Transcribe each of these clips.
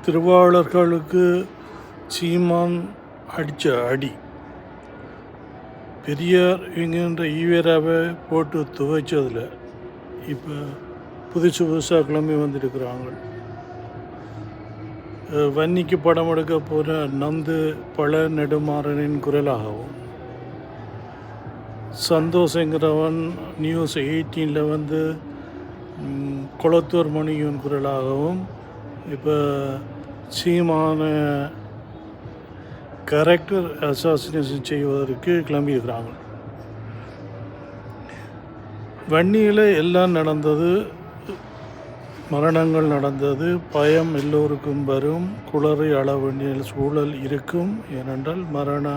திருவாளர்களுக்கு சீமான் அடித்த அடி, பெரியார் என்கின்ற ஈவேராவை போட்டு துவைச்சதில் இப்போ புதுசாக கிளம்பி வந்திருக்கிறாங்க. வன்னிக்கு படம் எடுக்க போகிற நந்து பழ நெடுமாறனின் குரலாகவும், சந்தோஷங்கிறவன் நியூஸ் 18 கொளத்தூர் மணியின் குரலாகவும் இப்போ சீமான கேரக்டர் அசாசினேஷன் செய்வதற்கு கிளம்பியிருக்கிறாங்க. வன்னியில் எல்லாம் நடந்தது, மரணங்கள் நடந்தது, பயம் எல்லோருக்கும் வரும், குளறி அள வேண்டிய சூழல் இருக்கும். ஏனென்றால் மரண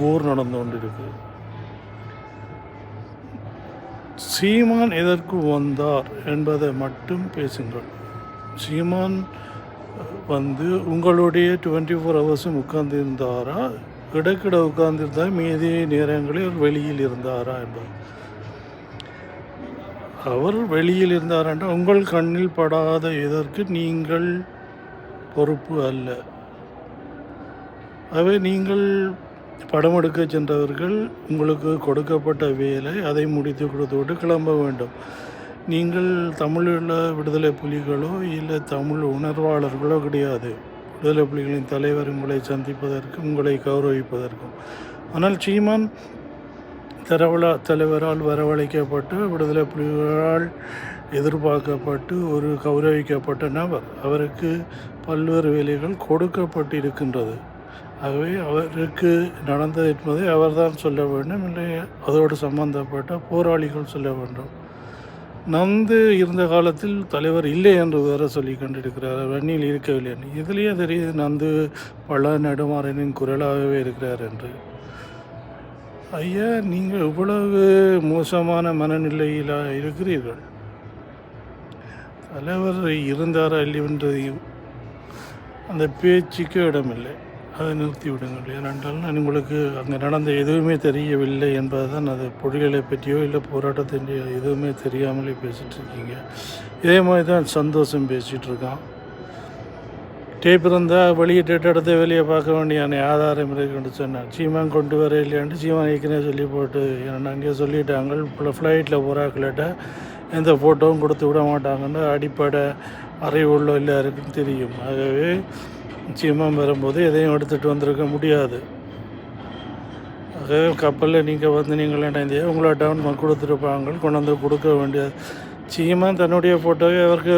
ஊர் நடந்து கொண்டிருக்கு. சீமான் எதற்கு வந்தார் என்பதை மட்டும் பேசுங்கள். சீமான் உங்களுடைய 24 ஹவர்ஸும் உட்கார்ந்திருந்தாரா, இடக்கிட உட்கார்ந்திருந்தால் மீதி நேரங்களில் வெளியில் இருந்தாரா என்பது. அவர் வெளியில் இருந்தாரென்றால் உங்கள் கண்ணில் படாத இதற்கு நீங்கள் பொறுப்பு அல்ல. அவை நீங்கள் படம் எடுக்க சென்றவர்கள், உங்களுக்கு கொடுக்கப்பட்ட வேலை, அதை முடித்து கொடுத்துவிட்டு கிளம்ப வேண்டும். நீங்கள் தமிழில் விடுதலை புலிகளோ இல்லை தமிழ் உணர்வாளர்களோ கிடையாது. விடுதலை புலிகளின் தலைவர் உங்களை சந்திப்பதற்கும் உங்களை கௌரவிப்பதற்கும். ஆனால் சீமான் தலைவரால் வரவழைக்கப்பட்டு விடுதலை புலிகளால் எதிர்பார்க்கப்பட்டு ஒரு கௌரவிக்கப்பட்ட நபர். அவருக்கு பல்வேறு வேலைகள் கொடுக்கப்பட்டிருக்கின்றது. ஆகவே அவருக்கு நடந்தது என்பதை அவர்தான் சொல்ல வேண்டும், இல்லை அதோடு சம்பந்தப்பட்ட போராளிகள் சொல்ல வேண்டும். நந்து இருந்த காலத்தில் தலைவர் இல்லை என்று வேறு சொல்லி கொண்டிருக்கிறார், வன்னியில் இருக்கவில்லை. இதுலேயே தெரியுது நந்து பழ நெடுமாறனின் குரலாகவே இருக்கிறார் என்று. ஐயா, நீங்கள் இவ்வளவு மோசமான மனநிலையில் இருக்கிறீர்கள். தலைவர் இருந்தாரா இல்லைன்றது அந்த பேச்சுக்கு இடமில்லை, அதை நிறுத்தி விடுங்கள். ஏனென்றால் நான் உங்களுக்கு அங்கே நடந்த எதுவுமே தெரியவில்லை என்பது தான். அது புலிகளை பற்றியோ இல்லை போராட்டத்தின் எதுவுமே தெரியாமலே பேசிகிட்டு இருக்கீங்க. இதே மாதிரி தான் சந்தோஷம் பேசிகிட்டு இருக்கான். டேப் இருந்தால் வெளியிட்டு இடத்த வெளியே பார்க்க வேண்டிய ஆதாரம் இருக்குன்னு சொன்னார். சீமான் கொண்டு வர இல்லையாண்டு சீமான் ஏற்கனவே சொல்லி போட்டு, ஏன்னா அங்கே சொல்லிட்டாங்க ஃப்ளைட்டில் போகிறாக்கிட்ட எந்த ஃபோட்டோவும் கொடுத்து விட மாட்டாங்கன்னு அடிப்படை அறிவுள்ள எல்லாருக்கும் தெரியும். ஆகவே சீமான் வரும்போது எதையும் எடுத்துகிட்டு வந்திருக்க முடியாது. ஆகவே கப்பலில் நீங்கள் நீங்களாண்டா இந்தியா உங்களை டவுன் கொடுத்துருப்பாங்க, கொண்டு வந்து கொடுக்க வேண்டியது. சீமான் தன்னுடைய ஃபோட்டோவை அவருக்கு